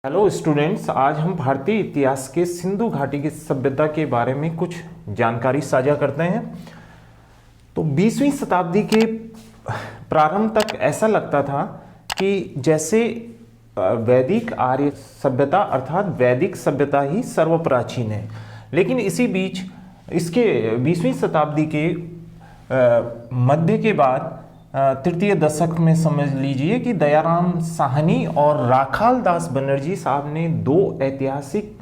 Hello students, आज हम भारतीय इतिहास के सिंधु घाटी की सभ्यता के बारे में कुछ जानकारी साझा करते हैं। तो 20वीं शताब्दी के प्रारंभ तक ऐसा लगता था कि जैसे वैदिक आर्य सभ्यता अर्थात वैदिक सभ्यता ही सर्वप्राचीन है, लेकिन इसी बीच इसके 20वीं शताब्दी के मध्य के बाद तृतीय दशक में समझ लीजिए कि दयाराम साहनी और राखाल दास बनर्जी साहब ने दो ऐतिहासिक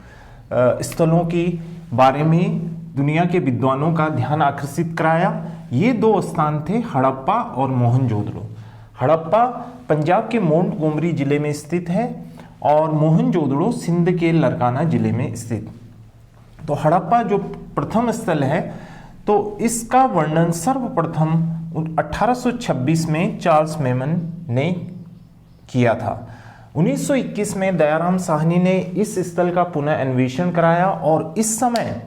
स्थलों के बारे में दुनिया के विद्वानों का ध्यान आकर्षित कराया। ये दो स्थान थे हड़प्पा और मोहनजोदड़ो। हड़प्पा पंजाब के मोंटगोमरी जिले में स्थित है और मोहनजोदड़ो सिंध के लरकाना जिले में स्थित। तो हड़प्पा जो प्रथम स्थल है, तो इसका वर्णन सर्वप्रथम 1826 में चार्ल्स मेमन ने किया था। 1921 में दयाराम साहनी ने इस स्थल का पुनः अन्वेषण कराया और इस समय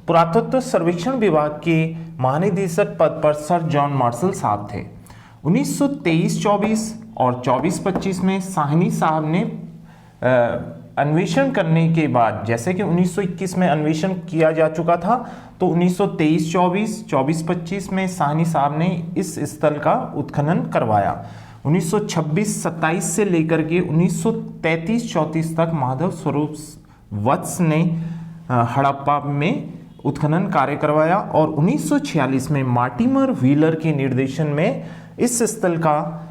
पुरातत्व सर्वेक्षण विभाग के महानिदेशक पद पर सर जॉन मार्शल साहब थे। 1923-24 और 24-25 में साहनी साहब ने अन्वेषण करने के बाद, जैसे कि 1921 में अन्वेषण किया जा चुका था, तो 1923-24, 24-25 में साहनी साहब ने इस स्थल का उत्खनन करवाया। 1926-27 से लेकर के 1933-34 तक माधव स्वरूप वत्स ने हड़प्पा में उत्खनन कार्य करवाया और 1946 में मार्टिमर व्हीलर के निर्देशन में इस स्थल का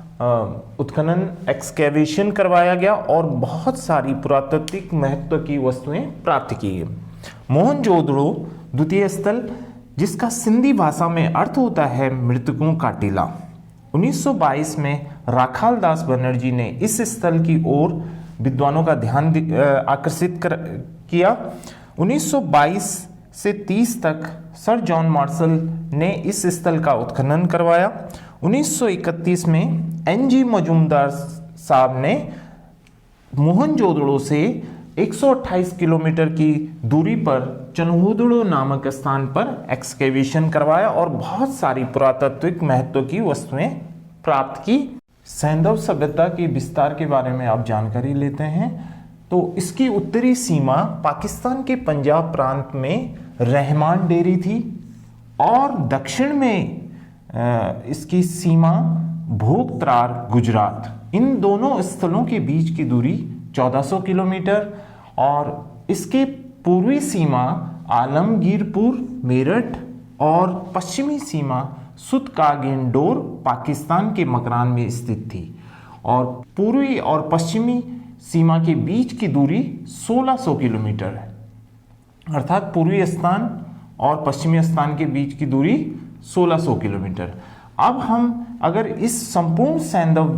उत्खनन एक्सकेवेशन करवाया गया और बहुत सारी पुरातात्विक महत्व की वस्तुएं प्राप्त की गई। मोहनजोदड़ो द्वितीय स्थल, जिसका सिंधी भाषा में अर्थ होता है मृतकों का टीला। 1922 में राखाल दास बनर्जी ने इस स्थल की ओर विद्वानों का ध्यान आकर्षित किया। 1922 से 30 तक सर जॉन मार्शल ने इस स्थल का उत्खनन करवाया। 1931 में एनजी मजूमदार साहब ने मोहनजोदड़ो से 128 किलोमीटर की दूरी पर चन्होदड़ो नामक स्थान पर एक्सकेवेशन करवाया और बहुत सारी पुरातात्विक महत्व की वस्तुएं प्राप्त की। सैंधव सभ्यता के विस्तार के बारे में आप जानकारी लेते हैं। तो इसकी उत्तरी सीमा पाकिस्तान के पंजाब प्रांत में रहमान डेरी थी और दक्षिण में इसकी सीमा भोगत्रार गुजरात। इन दोनों स्थलों के बीच की दूरी 1400 किलोमीटर और इसके पूर्वी सीमा आलमगीरपुर मेरठ और पश्चिमी सीमा सुतकागेंडोर पाकिस्तान के मकरान में स्थित थी और पूर्वी और पश्चिमी सीमा के बीच की दूरी 1600 किलोमीटर है, अर्थात पूर्वी स्थान और पश्चिमी स्थान के बीच की दूरी 1600 किलोमीटर। अब हम अगर इस संपूर्ण सैंधव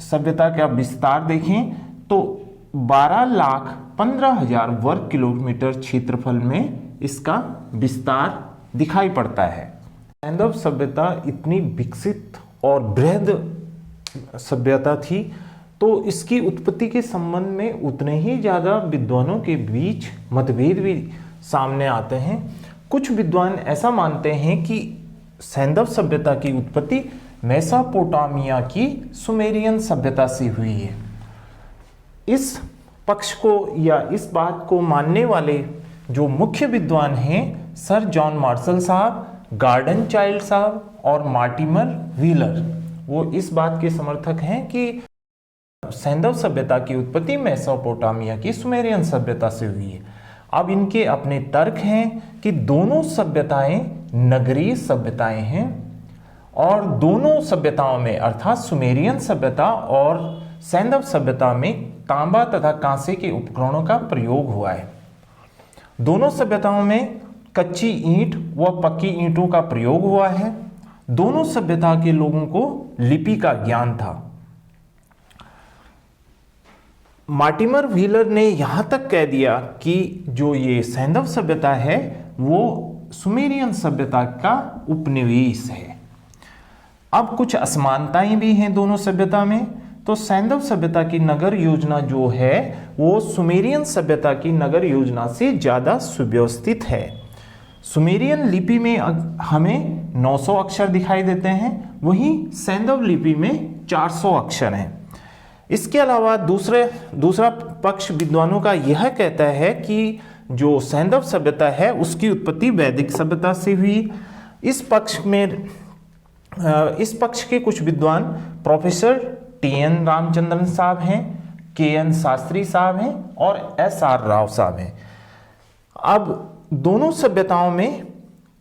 सभ्यता का विस्तार देखें तो 12,15,000 वर्ग किलोमीटर क्षेत्रफल में इसका विस्तार दिखाई पड़ता है। सैंधव सभ्यता इतनी विकसित और बृहद सभ्यता थी, तो इसकी उत्पत्ति के संबंध में उतने ही ज़्यादा विद्वानों के बीच मतभेद भी सामने आते हैं। कुछ विद्वान ऐसा मानते हैं कि सैंधव सभ्यता की उत्पत्ति मेसोपोटामिया की सुमेरियन सभ्यता से हुई है। इस पक्ष को या इस बात को मानने वाले जो मुख्य विद्वान हैं, सर जॉन मार्शल साहब, गार्डन चाइल्ड साहब और मार्टिमर व्हीलर, वो इस बात के समर्थक हैं कि सैंधव सभ्यता की उत्पत्ति मेसोपोटामिया की सुमेरियन सभ्यता से हुई है। अब इनके अपने तर्क हैं कि दोनों सभ्यताएं नगरीय सभ्यताएं हैं और दोनों सभ्यताओं में अर्थात सुमेरियन सभ्यता और सैंधव सभ्यता में तांबा तथा कांसे के उपकरणों का प्रयोग हुआ है। दोनों सभ्यताओं में कच्ची ईंट व पक्की ईंटों का प्रयोग हुआ है। दोनों सभ्यता के लोगों को लिपि का ज्ञान था। मार्टिमर व्हीलर ने यहां तक कह दिया कि जो ये सैंधव सभ्यता है वो सुमेरियन सभ्यता का उपनिवेश है। अब कुछ असमानताएं भी हैं दोनों सभ्यता में। तो सैंधव सभ्यता की नगर योजना जो है वो सुमेरियन सभ्यता की नगर योजना से ज़्यादा सुव्यवस्थित है। सुमेरियन लिपि में हमें 900 अक्षर दिखाई देते हैं, वहीं सैंधव लिपि में 400 अक्षर हैं। इसके अलावा दूसरा पक्ष विद्वानों का यह कहता है कि जो सैंधव सभ्यता है उसकी उत्पत्ति वैदिक सभ्यता से हुई। इस पक्ष के कुछ विद्वान प्रोफेसर टी.एन. रामचंद्रन साहब हैं, के.एन. शास्त्री साहब हैं और एस.आर. राव साहब हैं। अब दोनों सभ्यताओं में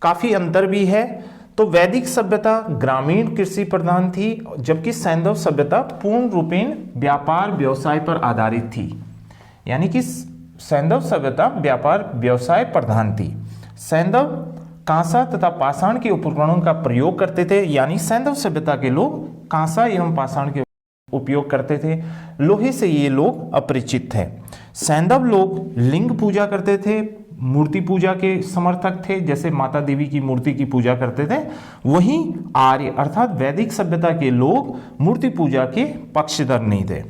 काफी अंतर भी है। तो वैदिक सभ्यता ग्रामीण कृषि प्रधान थी, जबकि सैंधव सभ्यता पूर्ण रूपेण व्यापार व्यवसाय पर आधारित थी। यानी कि सैंधव सभ्यता व्यापार व्यवसाय प्रधान थी। सैंधव कांसा तथा पाषाण के उपकरणों का प्रयोग करते थे, यानी सैंधव सभ्यता के लोग कांसा एवं पाषाण के उपयोग करते थे। लोहे से ये लोग अपरिचित थे। सैंधव लोग लिंग पूजा करते थे, मूर्ति पूजा के समर्थक थे, जैसे माता देवी की मूर्ति की पूजा करते थे। वहीं आर्य अर्थात वैदिक सभ्यता के लोग मूर्ति पूजा के पक्षधर नहीं थे।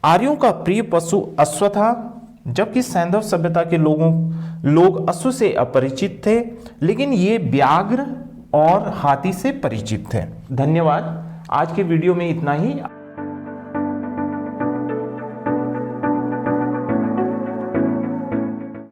आर्यों का प्रिय पशु अश्व था, जबकि सैंधव सभ्यता के लोग अश्व से अपरिचित थे, लेकिन ये व्याघ्र और हाथी से परिचित थे। धन्यवाद। आज के वीडियो में इतना ही।